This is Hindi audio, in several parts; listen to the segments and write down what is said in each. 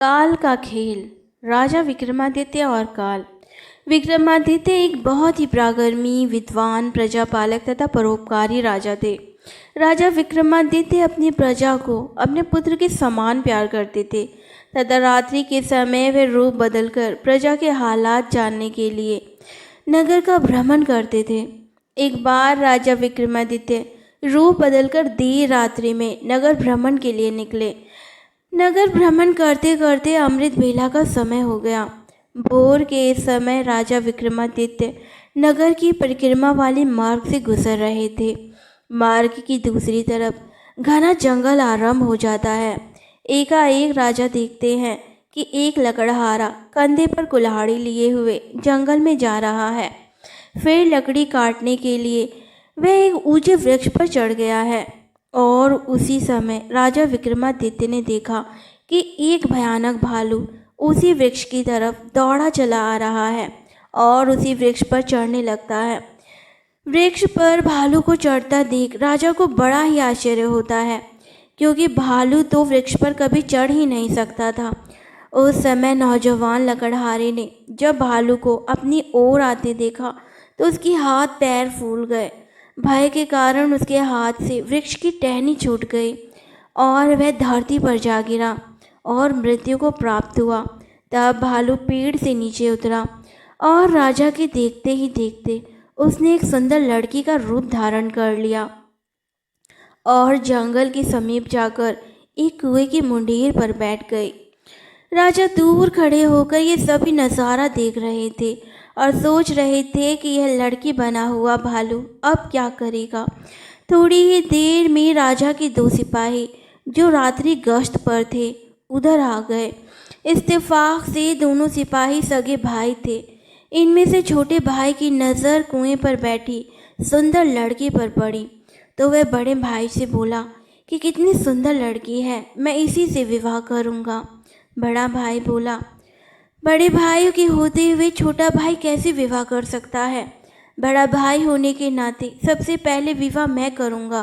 काल का खेल। राजा विक्रमादित्य और काल। विक्रमादित्य एक बहुत ही पराक्रमी, विद्वान, प्रजापालक तथा परोपकारी राजा थे। राजा विक्रमादित्य अपनी प्रजा को अपने पुत्र के समान प्यार करते थे तथा रात्रि के समय वे रूप बदलकर प्रजा के हालात जानने के लिए नगर का भ्रमण करते थे। एक बार राजा विक्रमादित्य रूप बदलकर देर रात्रि में नगर भ्रमण के लिए निकले। नगर भ्रमण करते करते अमृत बेला का समय हो गया। भोर के इस समय राजा विक्रमादित्य नगर की परिक्रमा वाले मार्ग से गुजर रहे थे। मार्ग की दूसरी तरफ घना जंगल आरंभ हो जाता है। एकाएक राजा देखते हैं कि एक लकड़हारा कंधे पर कुल्हाड़ी लिए हुए जंगल में जा रहा है। फिर लकड़ी काटने के लिए वह एक ऊंचे वृक्ष पर चढ़ गया है और उसी समय राजा विक्रमादित्य ने देखा कि एक भयानक भालू उसी वृक्ष की तरफ दौड़ा चला आ रहा है और उसी वृक्ष पर चढ़ने लगता है। वृक्ष पर भालू को चढ़ता देख राजा को बड़ा ही आश्चर्य होता है, क्योंकि भालू तो वृक्ष पर कभी चढ़ ही नहीं सकता था। उस समय नौजवान लकड़हारे ने जब भालू को अपनी ओर आते देखा तो उसके हाथ पैर फूल गए। भय के कारण उसके हाथ से वृक्ष की टहनी छूट गई और वह धरती पर जा गिरा और मृत्यु को प्राप्त हुआ। तब भालू पेड़ से नीचे उतरा और राजा के देखते ही देखते उसने एक सुंदर लड़की का रूप धारण कर लिया और जंगल के समीप जाकर एक कुएं की मुंडेर पर बैठ गई। राजा दूर खड़े होकर ये सभी नज़ारा देख रहे थे और सोच रहे थे कि यह लड़की बना हुआ भालू अब क्या करेगा। थोड़ी ही देर में राजा के दो सिपाही जो रात्रि गश्त पर थे उधर आ गए। इत्तेफाक से दोनों सिपाही सगे भाई थे। इनमें से छोटे भाई की नज़र कुएं पर बैठी सुंदर लड़की पर पड़ी तो वह बड़े भाई से बोला कि कितनी सुंदर लड़की है, मैं इसी से विवाह करूँगा। बड़ा भाई बोला, बड़े भाई के होते हुए छोटा भाई कैसे विवाह कर सकता है? बड़ा भाई होने के नाते सबसे पहले विवाह मैं करूँगा।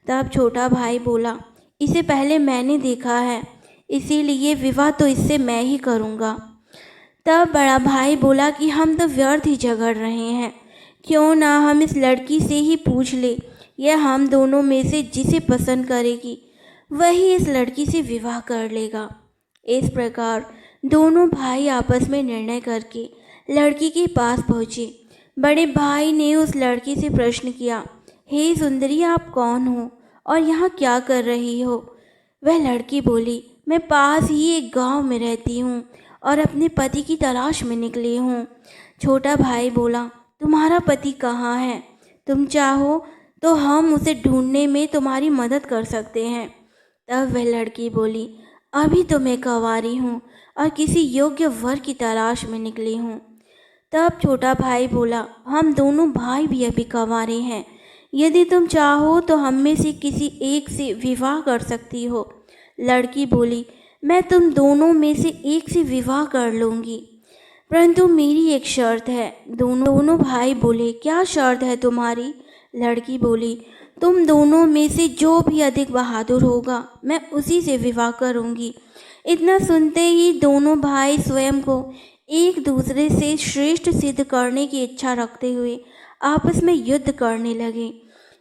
तब छोटा भाई बोला, इसे पहले मैंने देखा है, इसीलिए विवाह तो इससे मैं ही करूँगा। तब बड़ा भाई बोला कि हम तो व्यर्थ ही झगड़ रहे हैं, क्यों ना हम इस लड़की से ही पूछ ले, यह हम दोनों में से जिसे पसंद करेगी वही इस लड़की से विवाह कर लेगा। इस प्रकार दोनों भाई आपस में निर्णय करके लड़की के पास पहुँचे। बड़े भाई ने उस लड़की से प्रश्न किया, हे सुंदरी, आप कौन हो और यहाँ क्या कर रही हो? वह लड़की बोली, मैं पास ही एक गांव में रहती हूँ और अपने पति की तलाश में निकली हूँ। छोटा भाई बोला, तुम्हारा पति कहाँ है? तुम चाहो तो हम उसे ढूंढने में तुम्हारी मदद कर सकते हैं। तब वह लड़की बोली, अभी तो मैं कंवारी हूँ और किसी योग्य वर की तलाश में निकली हूँ। तब छोटा भाई बोला, हम दोनों भाई भी अभी कंवारे हैं, यदि तुम चाहो तो हम में से किसी एक से विवाह कर सकती हो। लड़की बोली, मैं तुम दोनों में से एक से विवाह कर लूँगी, परंतु मेरी एक शर्त है। दोनों भाई बोले, क्या शर्त है तुम्हारी? लड़की बोली, तुम दोनों में से जो भी अधिक बहादुर होगा मैं उसी से विवाह करूँगी। इतना सुनते ही दोनों भाई स्वयं को एक दूसरे से श्रेष्ठ सिद्ध करने की इच्छा रखते हुए आपस में युद्ध करने लगे।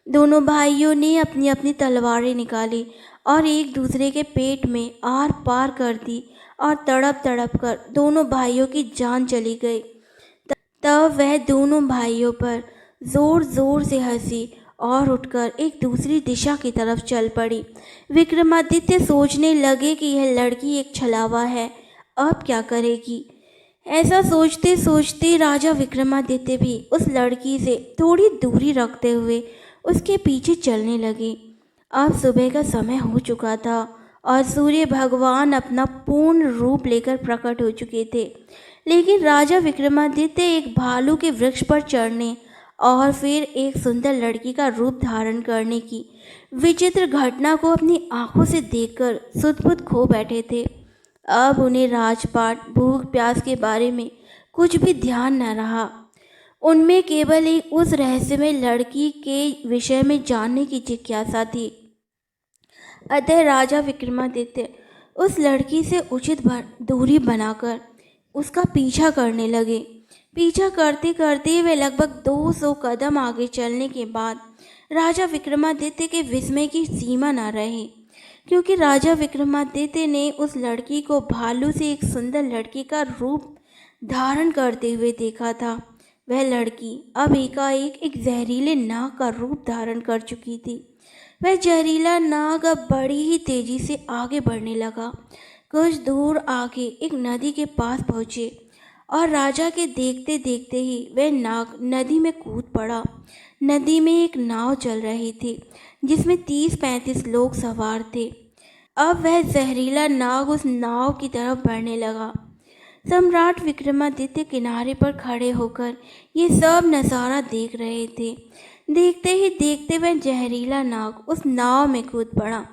दोनों भाइयों ने अपनी अपनी तलवारें निकाली और एक दूसरे के पेट में आर पार कर दी और तड़प तड़प कर दोनों भाइयों की जान चली गई। तब वह दोनों भाइयों पर ज़ोर ज़ोर से हंसी और उठकर एक दूसरी दिशा की तरफ चल पड़ी। विक्रमादित्य सोचने लगे कि यह लड़की एक छलावा है, अब क्या करेगी। ऐसा सोचते सोचते राजा विक्रमादित्य भी उस लड़की से थोड़ी दूरी रखते हुए उसके पीछे चलने लगे। अब सुबह का समय हो चुका था और सूर्य भगवान अपना पूर्ण रूप लेकर प्रकट हो चुके थे, लेकिन राजा विक्रमादित्य एक भालू के वृक्ष पर चढ़ने और फिर एक सुंदर लड़की का रूप धारण करने की विचित्र घटना को अपनी आंखों से देखकर सुध-बुध खो बैठे थे। अब उन्हें राजपाट, भूख प्यास के बारे में कुछ भी ध्यान न रहा। उनमें केवल एक उस रहस्यमय लड़की के विषय में जानने की जिज्ञासा थी। अतः राजा विक्रमादित्य उस लड़की से उचित दूरी बनाकर उसका पीछा करने लगे। पीछा करते करते वे लगभग 200 कदम आगे चलने के बाद राजा विक्रमादित्य के विस्मय की सीमा न रही, क्योंकि राजा विक्रमादित्य ने उस लड़की को भालू से एक सुंदर लड़की का रूप धारण करते हुए देखा था। वह लड़की अब एकाएक एक जहरीले नाग का रूप धारण कर चुकी थी। वह जहरीला नाग अब बड़ी ही तेजी से आगे बढ़ने लगा। कुछ दूर आगे एक नदी के पास पहुँचे और राजा के देखते देखते ही वह नाग नदी में कूद पड़ा। नदी में एक नाव चल रही थी जिसमें 30-35 लोग सवार थे। अब वह जहरीला नाग उस नाव की तरफ बढ़ने लगा। सम्राट विक्रमादित्य किनारे पर खड़े होकर ये सब नज़ारा देख रहे थे। देखते ही देखते वह जहरीला नाग उस नाव में कूद पड़ा।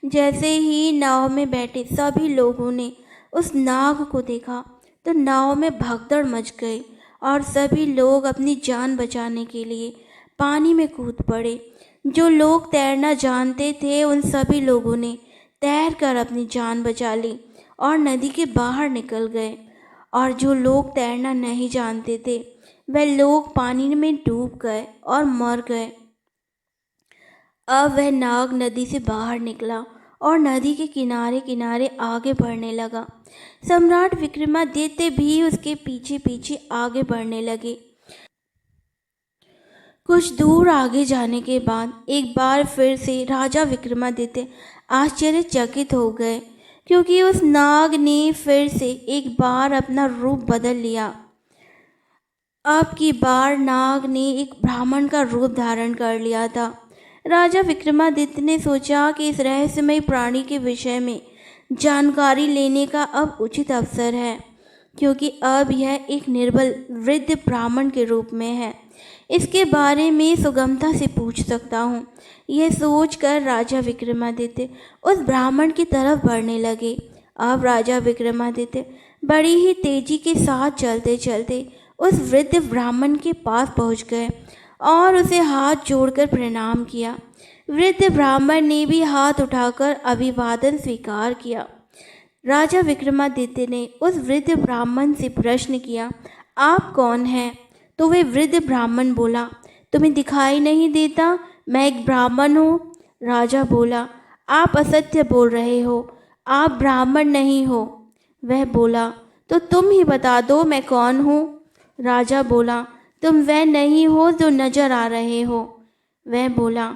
जैसे ही नाव में बैठे सभी लोगों ने उस नाग को देखा तो नाव में भगदड़ मच गई और सभी लोग अपनी जान बचाने के लिए पानी में कूद पड़े। जो लोग तैरना जानते थे उन सभी लोगों ने तैर कर अपनी जान बचा ली और नदी के बाहर निकल गए, और जो लोग तैरना नहीं जानते थे वह लोग पानी में डूब गए और मर गए। अब वह नाग नदी से बाहर निकला और नदी के किनारे किनारे आगे बढ़ने लगा। सम्राट विक्रमादित्य भी उसके पीछे पीछे आगे बढ़ने लगे। कुछ दूर आगे जाने के बाद एक बार फिर से राजा विक्रमादित्य आश्चर्यचकित हो गए, क्योंकि उस नाग ने फिर से एक बार अपना रूप बदल लिया। अब की बार नाग ने एक ब्राह्मण का रूप धारण कर लिया था। राजा विक्रमादित्य ने सोचा कि इस रहस्यमय प्राणी के विषय में जानकारी लेने का अब उचित अवसर है, क्योंकि अब यह एक निर्बल वृद्ध ब्राह्मण के रूप में है। इसके बारे में सुगमता से पूछ सकता हूँ। यह सोचकर राजा विक्रमादित्य उस ब्राह्मण की तरफ बढ़ने लगे। अब राजा विक्रमादित्य बड़ी ही तेजी के साथ चलते चलते उस वृद्ध ब्राह्मण के पास पहुँच गए और उसे हाथ जोड़कर प्रणाम किया। वृद्ध ब्राह्मण ने भी हाथ उठाकर अभिवादन स्वीकार किया। राजा विक्रमादित्य ने उस वृद्ध ब्राह्मण से प्रश्न किया, आप कौन हैं? तो वह वृद्ध ब्राह्मण बोला, तुम्हें दिखाई नहीं देता मैं एक ब्राह्मण हूँ। राजा बोला, आप असत्य बोल रहे हो, आप ब्राह्मण नहीं हो। वह बोला, तो तुम ही बता दो मैं कौन हूँ। राजा बोला, तुम वह नहीं हो जो नजर आ रहे हो। वह बोला,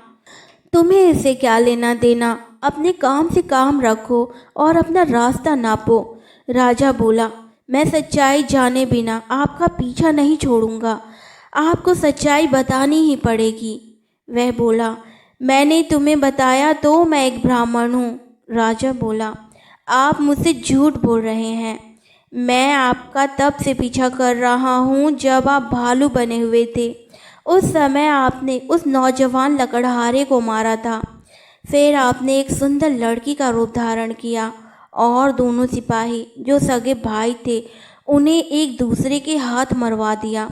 तुम्हें इससे क्या लेना देना, अपने काम से काम रखो और अपना रास्ता नापो। राजा बोला, मैं सच्चाई जाने बिना आपका पीछा नहीं छोड़ूंगा, आपको सच्चाई बतानी ही पड़ेगी। वह बोला, मैंने तुम्हें बताया तो मैं एक ब्राह्मण हूँ। राजा बोला, आप मुझसे झूठ बोल रहे हैं। मैं आपका तब से पीछा कर रहा हूँ जब आप भालू बने हुए थे। उस समय आपने उस नौजवान लकड़हारे को मारा था। फिर आपने एक सुंदर लड़की का रूप धारण किया और दोनों सिपाही जो सगे भाई थे उन्हें एक दूसरे के हाथ मरवा दिया।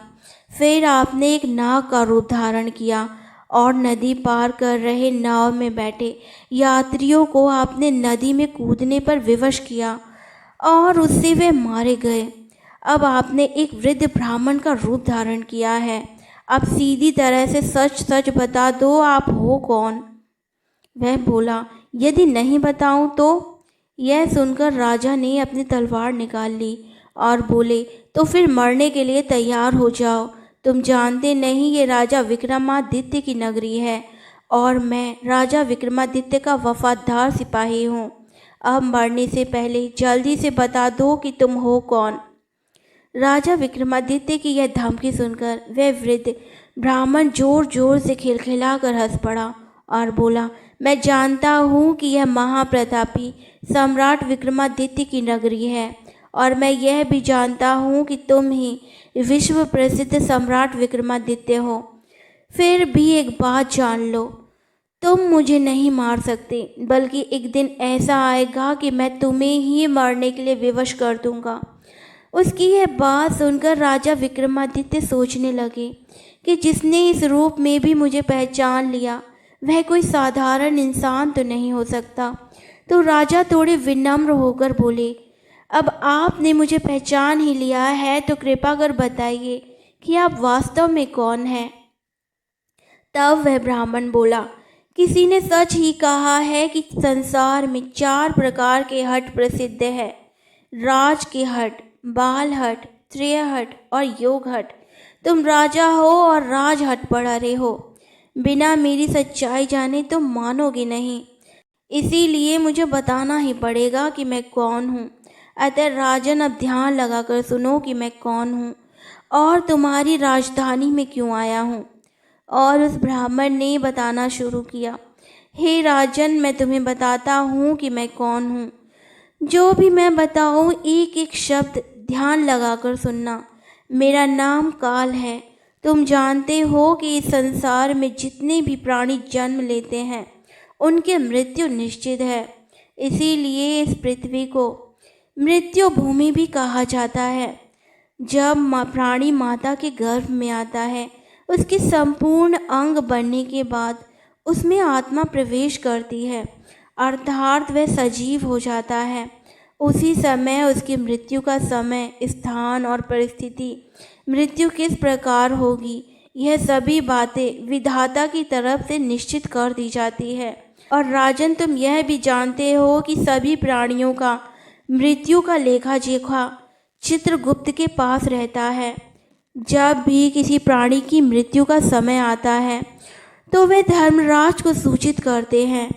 फिर आपने एक नाग का रूप धारण किया और नदी पार कर रहे नाव में बैठे यात्रियों को आपने नदी में कूदने पर विवश किया और उससे वे मारे गए। अब आपने एक वृद्ध ब्राह्मण का रूप धारण किया है। अब सीधी तरह से सच सच बता दो, आप हो कौन? वह बोला, यदि नहीं बताऊं तो? यह सुनकर राजा ने अपनी तलवार निकाल ली और बोले, तो फिर मरने के लिए तैयार हो जाओ। तुम जानते नहीं ये राजा विक्रमादित्य की नगरी है और मैं राजा विक्रमादित्य का वफादार सिपाही हूँ। अब मरने से पहले जल्दी से बता दो कि तुम हो कौन। राजा विक्रमादित्य की यह धमकी सुनकर वह वृद्ध ब्राह्मण जोर जोर से खिलखिलाकर हंस पड़ा और बोला, मैं जानता हूँ कि यह महाप्रतापी सम्राट विक्रमादित्य की नगरी है और मैं यह भी जानता हूँ कि तुम ही विश्व प्रसिद्ध सम्राट विक्रमादित्य हो। फिर भी एक बात जान लो, तुम मुझे नहीं मार सकते, बल्कि एक दिन ऐसा आएगा कि मैं तुम्हें ही मारने के लिए विवश कर दूंगा। उसकी यह बात सुनकर राजा विक्रमादित्य सोचने लगे कि जिसने इस रूप में भी मुझे पहचान लिया वह कोई साधारण इंसान तो नहीं हो सकता। तो राजा थोड़े विनम्र होकर बोले, अब आपने मुझे पहचान ही लिया है तो कृपा कर बताइए कि आप वास्तव में कौन हैं। तब वह ब्राह्मण बोला, किसी ने सच ही कहा है कि संसार में 4 प्रकार के हट प्रसिद्ध है, राज के हट, बाल हट, त्रेय हट और योग हट। तुम राजा हो और राज हट पर अड़े हो। बिना मेरी सच्चाई जाने तुम मानोगे नहीं, इसीलिए मुझे बताना ही पड़ेगा कि मैं कौन हूँ। अतः राजन, अब ध्यान लगाकर सुनो कि मैं कौन हूँ और तुम्हारी राजधानी में क्यों आया हूँ। और उस ब्राह्मण ने बताना शुरू किया, हे राजन, मैं तुम्हें बताता हूँ कि मैं कौन हूँ। जो भी मैं बताऊँ एक एक शब्द ध्यान लगाकर सुनना। मेरा नाम काल है। तुम जानते हो कि इस संसार में जितने भी प्राणी जन्म लेते हैं उनकी मृत्यु निश्चित है। इसीलिए इस पृथ्वी को मृत्यु भूमि भी कहा जाता है। जब प्राणी माता के गर्भ में आता है, उसके संपूर्ण अंग बनने के बाद उसमें आत्मा प्रवेश करती है, अर्थात वह सजीव हो जाता है। उसी समय उसकी मृत्यु का समय, स्थान और परिस्थिति, मृत्यु किस प्रकार होगी, यह सभी बातें विधाता की तरफ से निश्चित कर दी जाती है। और राजन, तुम यह भी जानते हो कि सभी प्राणियों का मृत्यु का लेखा जोखा चित्रगुप्त के पास रहता है। जब भी किसी प्राणी की मृत्यु का समय आता है तो वे धर्मराज को सूचित करते हैं।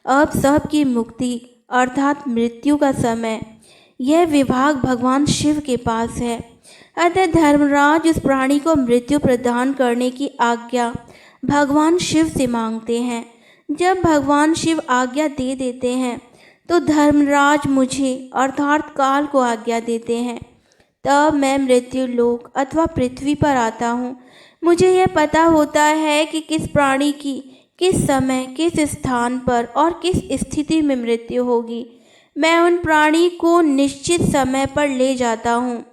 अब सबकी मुक्ति अर्थात मृत्यु का समय, यह विभाग भगवान शिव के पास है। अतः धर्मराज उस प्राणी को मृत्यु प्रदान करने की आज्ञा भगवान शिव से मांगते हैं। जब भगवान शिव आज्ञा दे देते हैं तो धर्मराज मुझे अर्थात काल को आज्ञा देते हैं। तब मैं मृत्यु लोक अथवा पृथ्वी पर आता हूँ। मुझे यह पता होता है कि किस प्राणी की किस समय, किस स्थान पर और किस स्थिति में मृत्यु होगी। मैं उन प्राणी को निश्चित समय पर ले जाता हूँ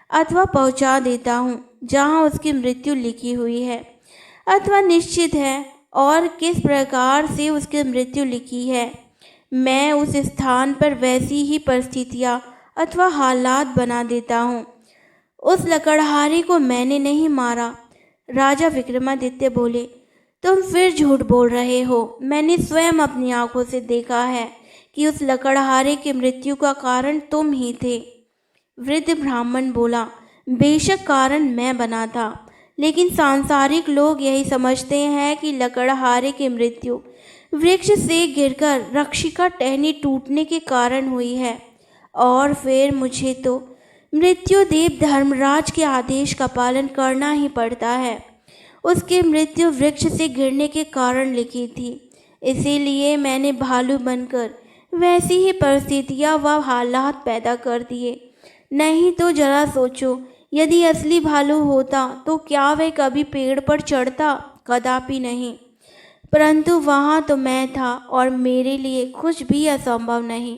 अथवा पहुँचा देता हूँ जहाँ उसकी मृत्यु लिखी हुई है अथवा निश्चित है, और किस प्रकार से उसकी मृत्यु लिखी है। मैं उस स्थान पर वैसी ही परिस्थितियाँ अथवा हालात बना देता हूँ। उस लकड़हारे को मैंने नहीं मारा। राजा विक्रमादित्य बोले, तुम फिर झूठ बोल रहे हो। मैंने स्वयं अपनी आंखों से देखा है कि उस लकड़हारे की मृत्यु का कारण तुम ही थे। वृद्ध ब्राह्मण बोला, बेशक कारण मैं बना था, लेकिन सांसारिक लोग यही समझते हैं कि लकड़हारे की मृत्यु वृक्ष से गिरकर रक्षिका टहनी टूटने के कारण हुई है, और फिर मुझे तो मृत्युदेव धर्मराज के आदेश का पालन करना ही पड़ता है। उसकी मृत्यु वृक्ष से गिरने के कारण लिखी थी, इसीलिए मैंने भालू बनकर वैसी ही परिस्थितियाँ व हालात पैदा कर दिए। नहीं तो जरा सोचो, यदि असली भालू होता तो क्या वह कभी पेड़ पर चढ़ता? कदापि नहीं। परंतु वहाँ तो मैं था और मेरे लिए कुछ भी असंभव नहीं।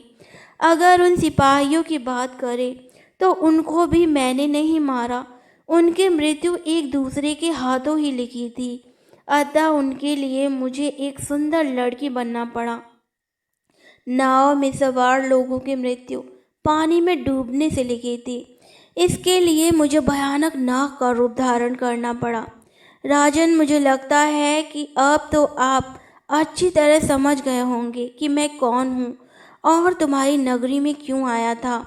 अगर उन सिपाहियों की बात करें तो उनको भी मैंने नहीं मारा। उनकी मृत्यु एक दूसरे के हाथों ही लिखी थी, अतः उनके लिए मुझे एक सुंदर लड़की बनना पड़ा। नाव में सवार लोगों की मृत्यु पानी में डूबने से लिखी थी, इसके लिए मुझे भयानक नाग का रूप धारण करना पड़ा। राजन, मुझे लगता है कि अब तो आप अच्छी तरह समझ गए होंगे कि मैं कौन हूँ और तुम्हारी नगरी में क्यों आया था,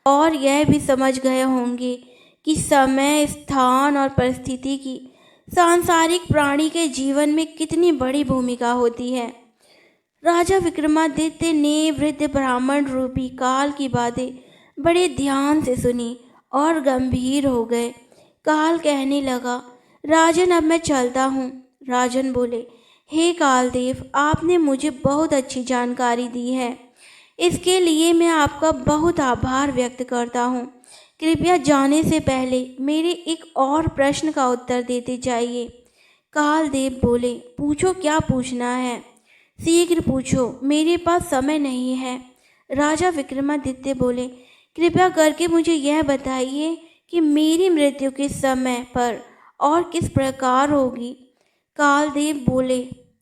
और यह भी समझ गए होंगे कि समय, स्थान और परिस्थिति की सांसारिक प्राणी के जीवन में कितनी बड़ी भूमिका होती है। राजा विक्रमादित्य ने वृद्ध ब्राह्मण रूपी काल की बातें बड़े ध्यान से सुनी और गंभीर हो गए। काल कहने लगा, राजन, अब मैं चलता हूँ। राजन बोले, हे कालदेव, आपने मुझे बहुत अच्छी जानकारी दी है, इसके लिए मैं आपका बहुत आभार व्यक्त करता हूँ। कृपया जाने से पहले मेरे एक और प्रश्न का उत्तर देते जाइए। कालदेव बोले, पूछो, क्या पूछना है? शीघ्र पूछो, मेरे पास समय नहीं है। राजा विक्रमादित्य बोले, कृपया करके मुझे यह बताइए कि मेरी मृत्यु किस समय पर और किस प्रकार होगी। कालदेव बोले,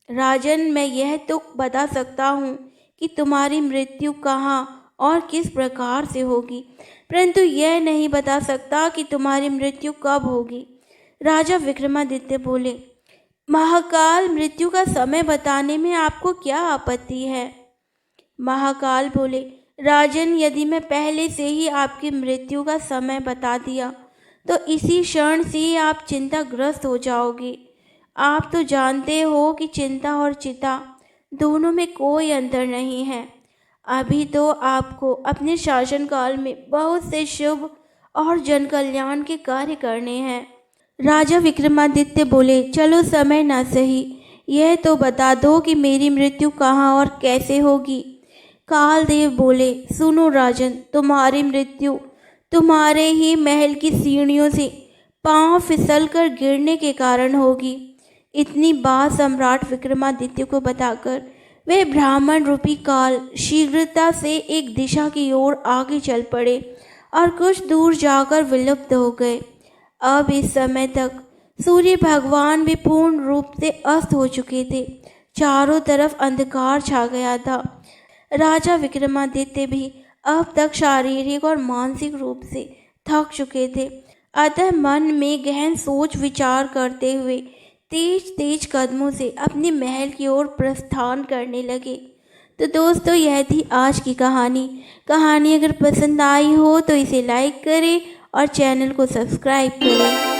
राजन, मैं यह तो बता सकता हूँ कि तुम्हारी मृत्यु कहाँ और किस प्रकार से होगी, परंतु यह नहीं बता सकता कि तुम्हारी मृत्यु कब होगी। राजा विक्रमादित्य बोले, महाकाल, मृत्यु का समय बताने में आपको क्या आपत्ति है। महाकाल बोले, राजन, यदि मैं पहले से ही आपकी मृत्यु का समय बता दिया तो इसी क्षण से आप चिंताग्रस्त हो जाओगे। आप तो जानते हो कि चिंता और चिता दोनों में कोई अंतर नहीं है। अभी तो आपको अपने शासनकाल में बहुत से शुभ और जन कल्याण के कार्य करने हैं। राजा विक्रमादित्य बोले, चलो समय ना सही, यह तो बता दो कि मेरी मृत्यु कहाँ और कैसे होगी। कालदेव बोले, सुनो राजन, तुम्हारी मृत्यु तुम्हारे ही महल की सीढ़ियों से पांव फिसलकर गिरने के कारण होगी। इतनी बात सम्राट विक्रमादित्य को बताकर वे ब्राह्मण रूपी काल शीघ्रता से एक दिशा की ओर आगे चल पड़े और कुछ दूर जाकर विलुप्त हो गए। अब इस समय तक सूर्य भगवान भी पूर्ण रूप से अस्त हो चुके थे। चारों तरफ अंधकार छा गया था। राजा विक्रमादित्य भी अब तक शारीरिक और मानसिक रूप से थक चुके थे। अतः मन में गहन सोच विचार करते हुए तेज तेज कदमों से अपने महल की ओर प्रस्थान करने लगे। तो दोस्तों, यह थी आज की कहानी। कहानी अगर पसंद आई हो तो इसे लाइक करें और चैनल को सब्सक्राइब करें।